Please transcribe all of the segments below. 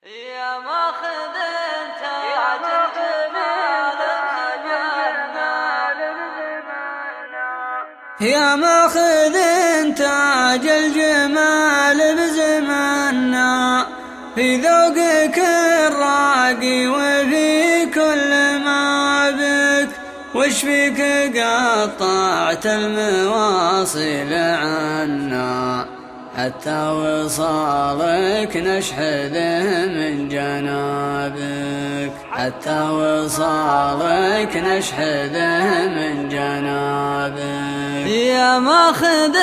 يا ماخذ تاج الجمال بزماننا، يا ماخذ تاج الجمال بزماننا، في ذوقك الراقي وفي كل ما بك، وش فيك قطعت المواصل عنا، حتى وصالك نشحذه من جنابك، حتى وصالك نشحذه من جنابك. يا ماخذ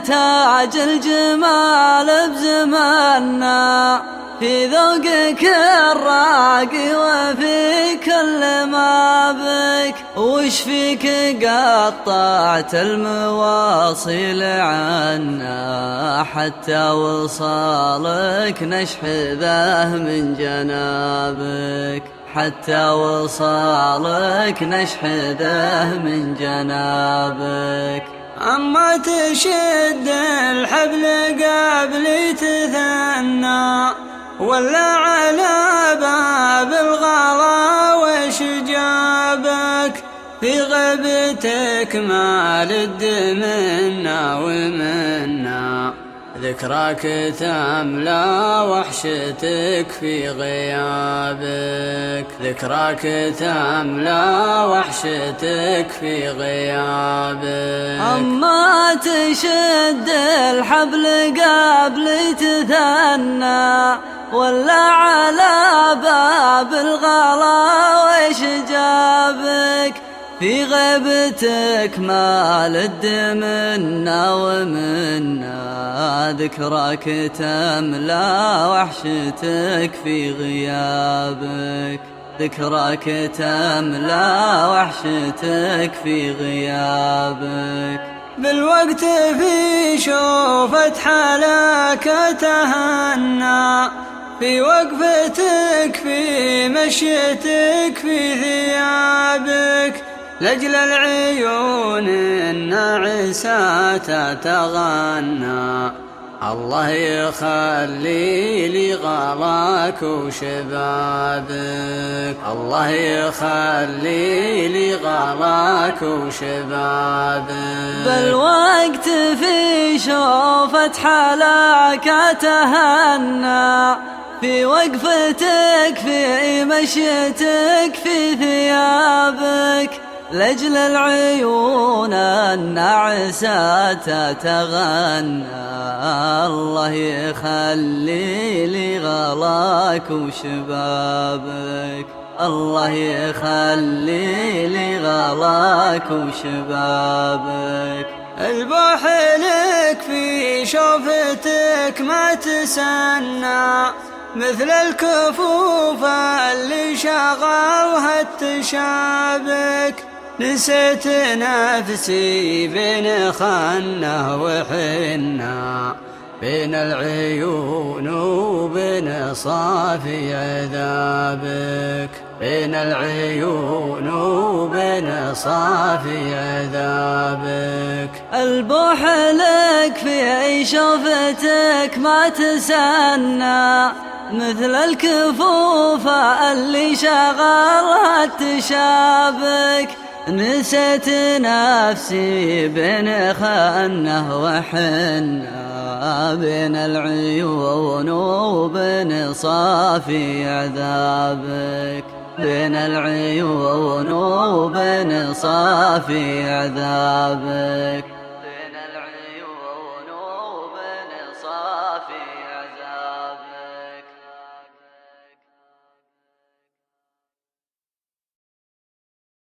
تاج الجمال بزماننا، في ذوقك الراقي وفي كل ما بك، وش فيك قطعت المواصل عنا، حتى وصالك نشحذه من جنابك، حتى وصالك نشحذه من جنابك. أما تشد الحبل قبل تثنى، ولا على باب الغلا وش جابك، في غيبتك ما لد منا ومنا، ذكراك تملى وحشتك في غيابك، ذكراك تملى وحشتك في غيابك. أما تشد الحبل قبل تثنى، ولا على باب الغلا وش جابك، في غيبتك ما لد منا ومنا، ذكراك تملى وحشتك في غيابك، ذكراك تملى وحشتك في غيابك. بالوقت في شوفة حالك تهنى، في وقفتك في مشيتك في ثيابك، لأجل العيون الناعسة تتغنى، الله يخلي لي غلاك وشبابك، الله يخلي لي غلاك وشبابك. بالوقت في شوفة حالك تهنى، في وقفتك في مشيتك في ثيابك، لأجل العيون الناعسة تتغنى، الله يخلي لي غلاك وشبابك، الله يخلي لي غلاك وشبابك. البوح لك في شوفتك ما تسنى، مثل الكفوف اللي شغلها التشابك، نسيت نفسي بين خنه وحنه، بين العيون وبين صافي عذابك، بين العيون وبين صافي عذابك. البوح لك في شوفتك ما تسنى، مثل الكفوف اللي شغلها التشابك، نسيت نفسي بين خنه وحنه، بين العيون وبين صافي عذابك، بين العيون وبين صافي عذابك.